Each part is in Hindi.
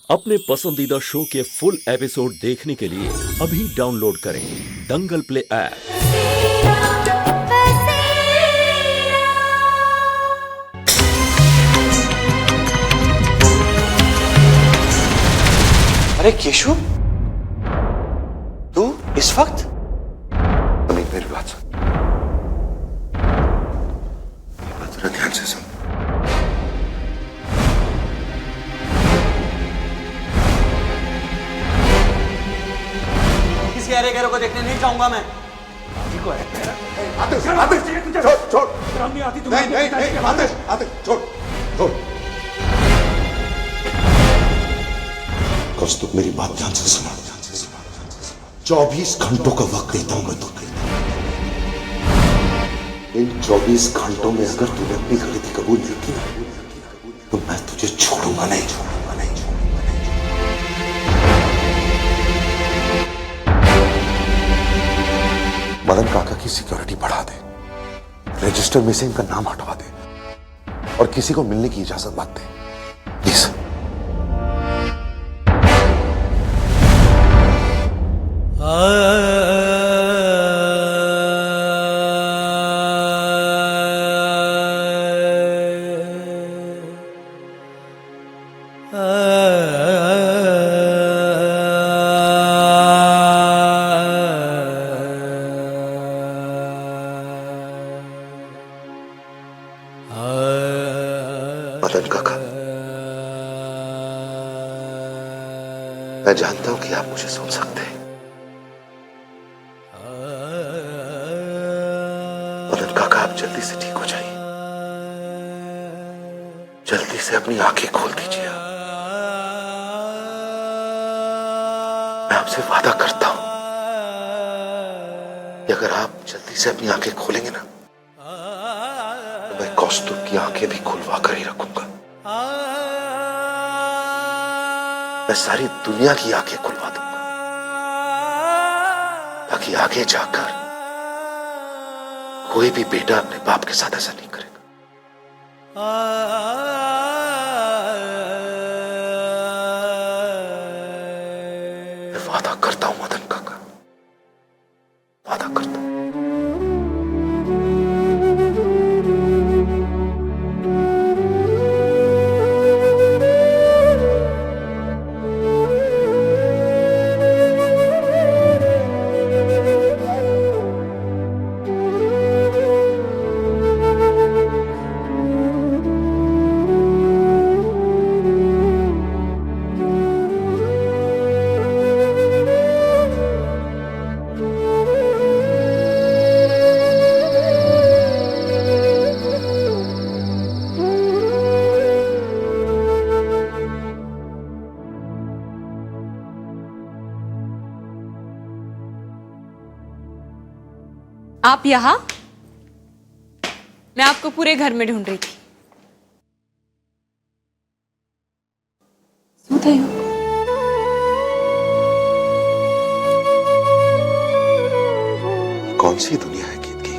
अपने पसंदीदा शो के फुल एपिसोड देखने के लिए अभी डाउनलोड करें दंगल प्ले ऐप। अरे केशु, तू इस वक्त? अमित, मेरी बात सुन। मेरी बात जरा ध्यान से सुन। किसी अरे गहरे को देखने नहीं जाऊंगा मैं। आतिश, आतिश, छोड़, छोड़। नहीं, नहीं, नहीं, आतिश, आतिश, छोड़, छोड़। कौस्तुभ, मेरी बात ध्यान से सुना। 24 घंटों का वक्त देता हूं मैं तुझे। इन 24 घंटों में अगर तूने अपनी गलती कबूल नहीं की तो मैं तुझे छोड़ूंगा नहीं। मदन काका की सिक्योरिटी बढ़ा दे, रजिस्टर में से इनका नाम हटवा दे और किसी को मिलने की इजाजत मत दे, प्लीज। मदन काका, मैं जानता हूं कि आप मुझे सुन सकते हैं। मदन काका, आप जल्दी से ठीक हो जाइए। जल्दी से अपनी आंखें खोल दीजिए। मैं आपसे वादा करता हूं कि अगर आप जल्दी से अपनी आंखें खोलेंगे ना, तो मैं कौस्तुभ की आंखें भी खुलवा कर ही रखूंगा। मैं सारी दुनिया की आंखें खुलवा दूंगा ताकि आगे जाकर कोई भी बेटा अपने बाप के साथ ऐसा नहीं करेगा। मैं वादा करता हूं मदन काका, वादा करता हूं। आप यहां? मैं आपको पूरे घर में ढूंढ रही थी। कौन सी दुनिया है गीत की?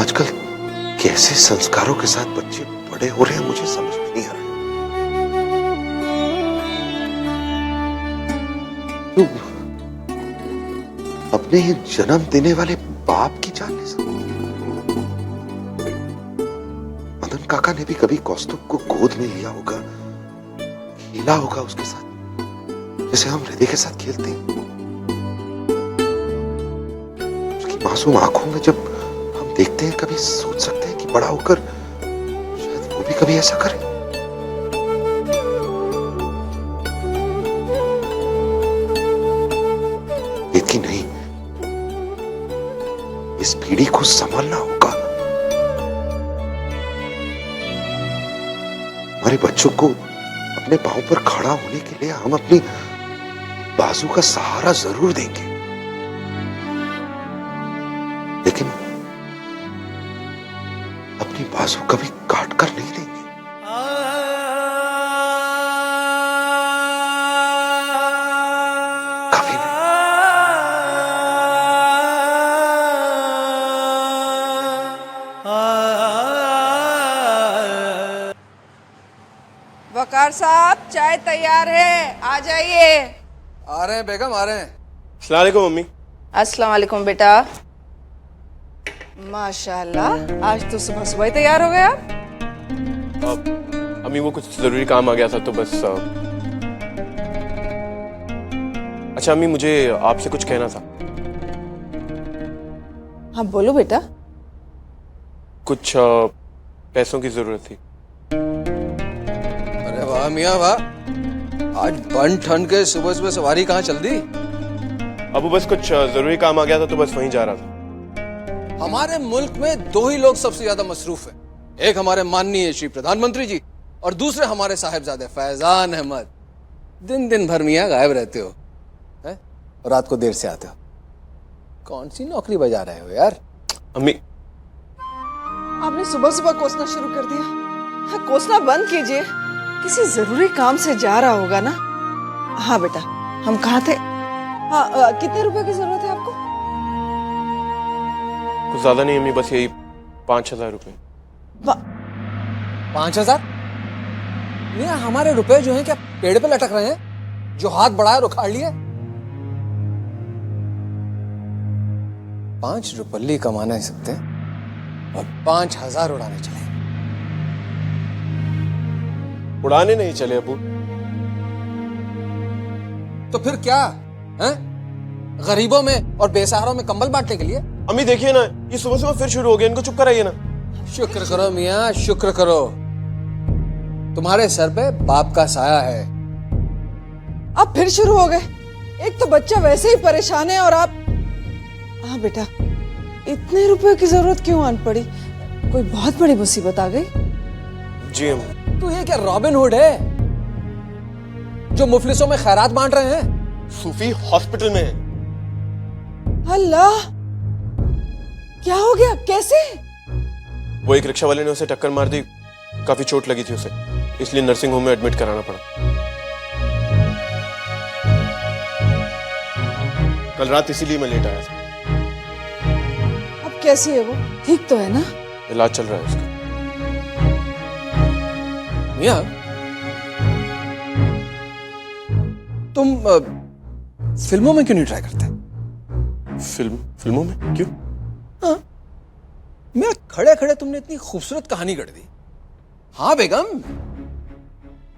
आजकल कैसे संस्कारों के साथ बच्चे बड़े हो रहे हैं, मुझे समझ में नहीं आ रहा। तू अपने ही जन्म देने वाले बाप की जान ले सकती? मदन काका ने भी कभी कौस्तुभ को गोद में लिया होगा, खेला होगा उसके साथ, जैसे हम हृदय के साथ खेलते हैं। उसकी मासूम आंखों में जब हम देखते हैं, कभी सोच सकते हैं कि बड़ा होकर शायद वो भी कभी ऐसा करे। लेकिन नहीं, इस पीढ़ी को संभालना होगा। हमारे बच्चों को अपने पांव पर खड़ा होने के लिए हम अपनी बाजू का सहारा जरूर देंगे, लेकिन अपनी बाजू कभी काट कर नहीं देंगे। कभी नहीं। वकार साहब चाय तैयार है, आ जाइए। आ रहे हैं बेगम, आ रहे हैं। अस्सलाम वालेकुम मम्मी। अस्सलाम वालेकुम बेटा। माशाल्लाह, आज तो सुबह सुबह ही तैयार हो गए आप। अम्मी वो कुछ जरूरी काम आ गया था तो बस अच्छा अम्मी मुझे आपसे कुछ कहना था। हाँ बोलो बेटा। कुछ पैसों की जरूरत थी। अरे वाह मियाँ वाह, आज बन ठन के सुबह सुबह सवारी कहाँ चल दी? अब बस कुछ जरूरी काम आ गया था तो बस वहीं जा रहा था। हमारे मुल्क में दो ही लोग सबसे ज्यादा मसरूफ हैं, एक हमारे माननीय श्री प्रधानमंत्री जी और दूसरे हमारे साहिबजादे फैजान अहमद। दिन दिन भर मियाँ गायब रहते हो है? और रात को देर से आते हो। कौन सी नौकरी बजा रहे हो यार? अम्मी आपने सुबह सुबह कोसना शुरू कर दिया। हाँ, कोसना बंद कीजिए, किसी जरूरी काम से जा रहा होगा ना। हाँ बेटा, हम कहाँ थे? हाँ, कितने रुपए की जरूरत है आपको? कुछ ज्यादा नहीं अम्मी, बस यही 5,000 रुपए। 5,000? मियाँ हमारे रुपए जो हैं क्या पेड़ पे लटक रहे हैं? जो हाथ बढ़ाया और उखाड़ लिए? 5 रुपये कमाना ही सकते हैं और 5,000 उड़ाने चले। उड़ाने नहीं चले अबू। तो फिर क्या हैं? गरीबों में और बेसहारों में कंबल बांटने के लिए? अम्मी देखिए ना, ये सुबह सुबह फिर शुरू हो गया, इनको चुप कराइए ना। शुक्र करो मियाँ, शुक्र करो, तुम्हारे सर पे बाप का साया है। अब फिर शुरू हो गए। एक तो बच्चा वैसे ही परेशान है और आप। हाँ बेटा, इतने रुपए की जरूरत क्यों आन पड़ी? कोई बहुत बड़ी मुसीबत आ गई? जी अम्मी। तो ये क्या रॉबिन हुड है जो मुफलिसों में खैरात बांट रहे हैं? सूफी हॉस्पिटल में है। अल्लाह, क्या हो गया? कैसे? वो एक रिक्शा वाले ने उसे टक्कर मार दी, काफी चोट लगी थी उसे, इसलिए नर्सिंग होम में एडमिट कराना पड़ा। कल रात इसीलिए मैं लेट आया था। अब कैसी है वो? ठीक तो है ना? इलाज चल रहा है उसका। मियाँ, तुम फिल्मों में क्यों नहीं ट्राई करते? फिल्मों में क्यों? हाँ, मियाँ खड़े खड़े तुमने इतनी खूबसूरत कहानी गढ़ दी। हाँ बेगम,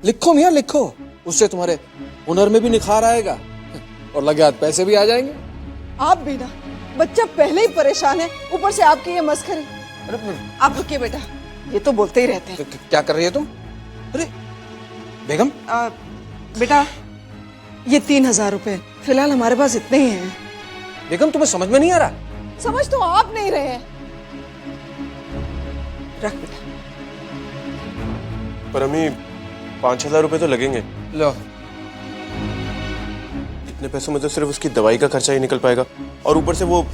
लिखो मियाँ लिखो, उससे तुम्हारे हुनर में भी निखार आएगा और लगे हाथ पैसे भी आ जाएंगे। आप भी ना, बच्चा पहले ही परेशान है, ऊपर से आपकी ये मस्खरी। आप रुकिए बेटा, ये तो बोलते ही रहते हैं। क्या कर रही है तुम? अरे बेगम। बेटा, ये 3,000 रुपए फिलहाल हमारे पास इतने ही हैं। बेगम तुम्हें समझ में नहीं आ रहा? समझ तो आप नहीं रहे हैं। रख बेटा। पर अम्मी 5,000 रुपए तो लगेंगे। लो, इतने पैसों में तो सिर्फ उसकी दवाई का खर्चा ही निकल पाएगा और ऊपर से वो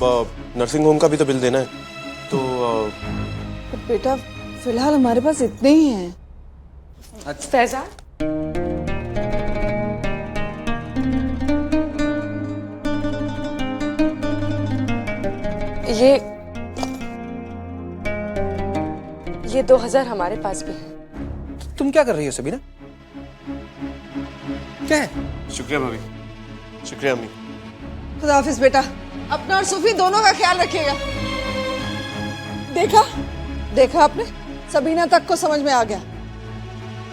नर्सिंग होम का भी तो बिल देना है। तो बेटा फिलहाल हमारे पास इतने ही हैं। फैजान, ये 2,000 हमारे पास भी है। तुम क्या कर रही हो सबीना? क्या है? शुक्रिया भाभी, शुक्रिया अम्मी। खुदा हाफिज बेटा, अपना और सूफी दोनों का ख्याल रखिएगा। देखा देखा आपने, सबीना तक को समझ में आ गया।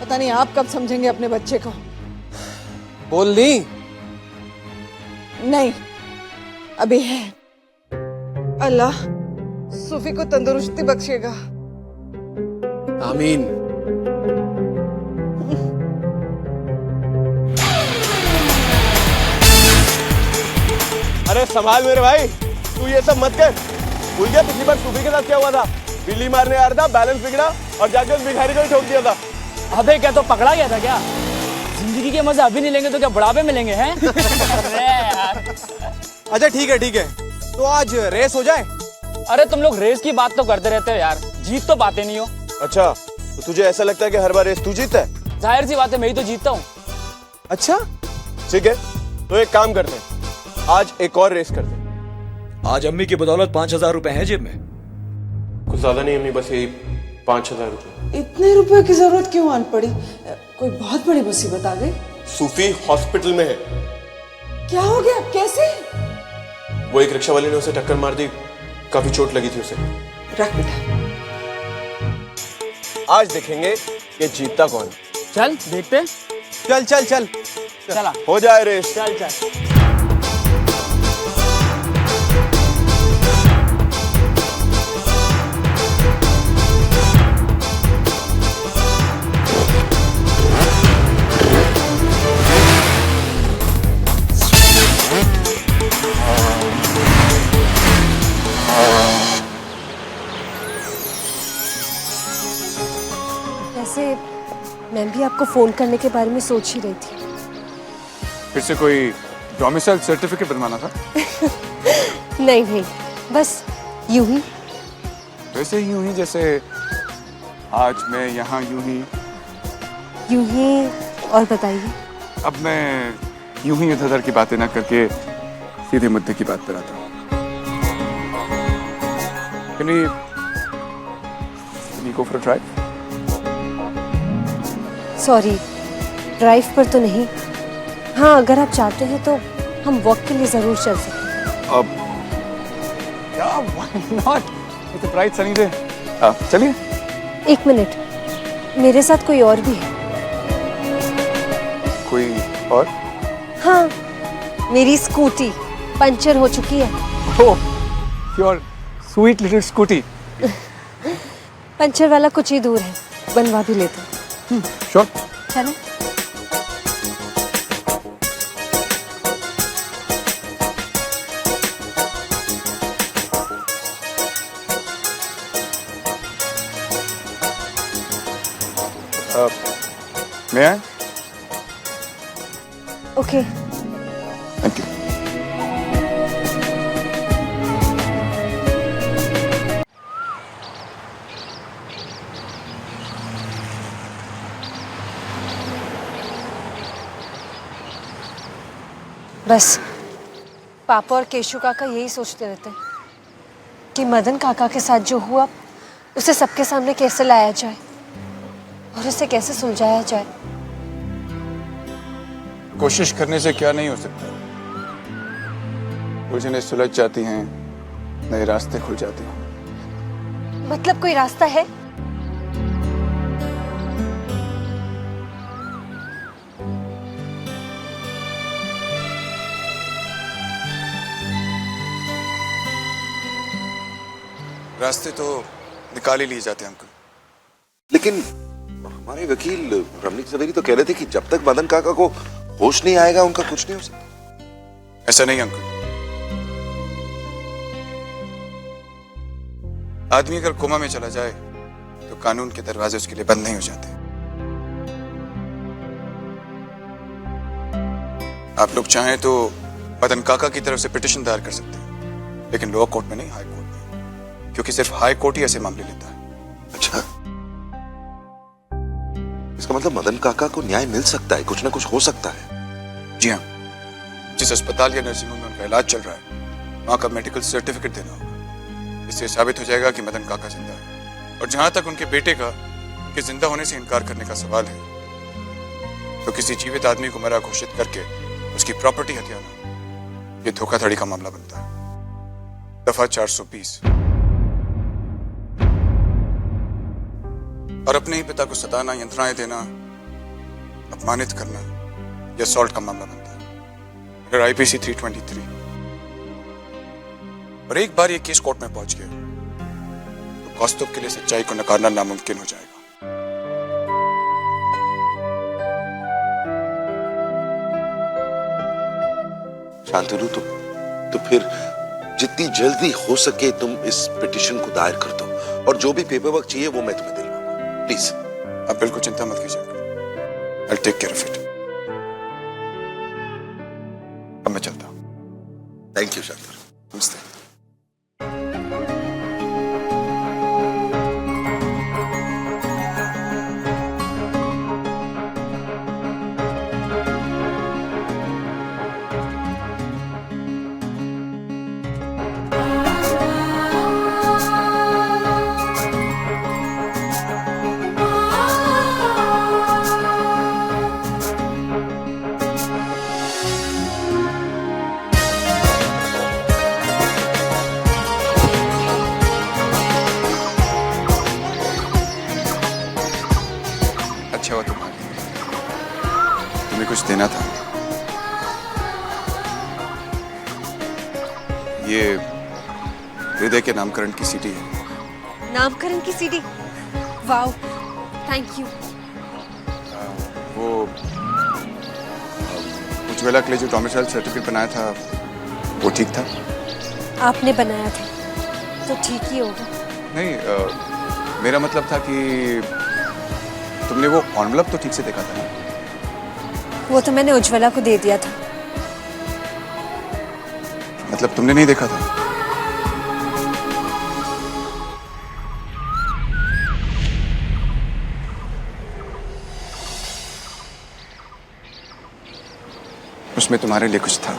पता नहीं आप कब समझेंगे अपने बच्चे को। बोल ली? नहीं, अभी है। अल्लाह सूफी को तंदुरुस्ती बख्शेगा। आमीन। अरे संभाल मेरे भाई, तू ये सब मत कर। भूल गया पिछली बार सूफी के साथ क्या हुआ था? बिल्ली मारने आ रहा था, बैलेंस बिगड़ा और जाके उस भिखारी को ही ठोक दिया था। अबे क्या तो पकड़ा गया था क्या? जिंदगी के मजे अभी नहीं लेंगे तो क्या बुढ़ापे में लेंगे हैं? अच्छा ठीक है, तो आज रेस हो जाए। अरे तुम लोग रेस की बात तो करते रहते हो यार, जीत तो पाते नहीं हो। अच्छा, तो तुझे ऐसा लगता है कि हर बार रेस तू जीतता है? जाहिर सी बात है, मैं ही तो जीतता हूँ। अच्छा ठीक है, तो एक काम करते हैं, आज एक और रेस करते हैं। आज अम्मी की बदौलत 5,000 रुपए हैं जेब में। कुछ ज्यादा नहीं अम्मी, बस यही 5,000 रुपए। इतने रुपए की जरूरत क्यों आन पड़ी? कोई बहुत बड़ी मुसीबत आ गई? सूफी हॉस्पिटल में है। क्या हो गया? कैसे? वो एक रिक्शा वाले ने उसे टक्कर मार दी, काफी चोट लगी थी उसे। रख बेटा। आज देखेंगे कि जीतता कौन। चल देखते। चल चल चल। चला हो जाए रेस। चल चल। वैसे मैं भी आपको फोन करने के बारे में सोच ही रही थी। फिर से कोई डोमिसाइल सर्टिफिकेट बनवाना था? नहीं नहीं, बस यूं ही। वैसे यूं ही जैसे आज मैं यहाँ यूं ही। यूं ही और बताइए। अब मैं यूं ही इधर उधर की बातें ना करके सीधे मुद्दे की बात पर आता हूँ। Can we go for a drive? Sorry, drive पर तो नहीं। हाँ, अगर आप चाहते हैं तो हम वॉक के लिए जरूर चल सकते हैं। अब क्या? Why not? It's a bright sunny day. चलिए। एक मिनट, मेरे साथ कोई और भी है। कोई और? हाँ, मेरी स्कूटी पंचर हो चुकी है। Oh, your sweet little scooty. Puncture वाला कुछ ही दूर है, बनवा भी लेते हैं। Sure. चलो। May I? Okay. Thank you. बस पापा और केशु काका यही सोचते रहते हैं कि मदन काका के साथ जो हुआ उसे सबके सामने कैसे लाया जाए और उसे कैसे सुलझाया जाए। कोशिश करने से क्या नहीं हो सकता। उलझनें सुलझ जाती हैं, नए रास्ते खुल जाते हैं। मतलब कोई रास्ता है? रास्ते तो निकाल ही लिए जाते हैं अंकल। लेकिन हमारे वकील रमनीक जवेरी तो कह रहे थे कि जब तक मदन काका को होश नहीं आएगा उनका कुछ नहीं हो सकता। ऐसा नहीं अंकल। आदमी अगर कोमा में चला जाए तो कानून के दरवाजे उसके लिए बंद नहीं हो जाते। आप लोग चाहें तो मदन काका की तरफ से पिटीशन दायर कर सकते हैं, लेकिन लोअर कोर्ट में नहीं, हाई कोर्ट में, क्योंकि सिर्फ हाई कोर्ट ही ऐसे मामले लेता है। अच्छा, इसका मतलब मदन काका को न्याय मिल सकता है, कुछ ना कुछ हो सकता है। जी हाँ, जिस अस्पताल या नर्सिंग होम में उनका इलाज चल रहा है वहां का मेडिकल सर्टिफिकेट देना होगा। इससे साबित हो जाएगा कि मदन काका जिंदा है। और जहां तक उनके बेटे का उनके जिंदा होने से इनकार करने का सवाल है, तो किसी जीवित आदमी को मरा घोषित करके उसकी प्रॉपर्टी हथियाना, ये धोखाधड़ी का मामला बनता है। दफा 420। और अपने ही पिता को सताना, यंत्रणाएं देना, अपमानित करना, यह असॉल्ट का मामला बनता है, अगर आईपीसी 323। और एक बार ये केस कोर्ट में पहुंच गया तो कौस्तुभ के लिए सच्चाई को नकारना नामुमकिन हो जाएगा। शांतनु, तो फिर जितनी जल्दी हो सके तुम इस पिटीशन को दायर कर दो, और जो भी पेपर वर्क चाहिए वो मैं तुम्हें दिलवाऊंगा। प्लीज। आप बिल्कुल चिंता मत कीजिए, I'll take care of it। अब मैं चलता हूं। Thank you Shantanu. नमस्ते। अच्छा हुआ तुम आ गई। तुम्हें कुछ देना था। ये हृदय के नामकरण की सीडी है। नामकरण की सीडी? Wow, thank you. वो उज्ज्वला के लिए जो डोमिसाइल सर्टिफिकेट बनाया था वो ठीक था? आपने बनाया था तो ठीक ही होगा। नहीं, मेरा मतलब था कि तुमने वो एनवलप तो ठीक से देखा था ना? वो तो मैंने उज्ज्वला को दे दिया था। मतलब तुमने नहीं देखा था? उसमें तुम्हारे लिए कुछ था।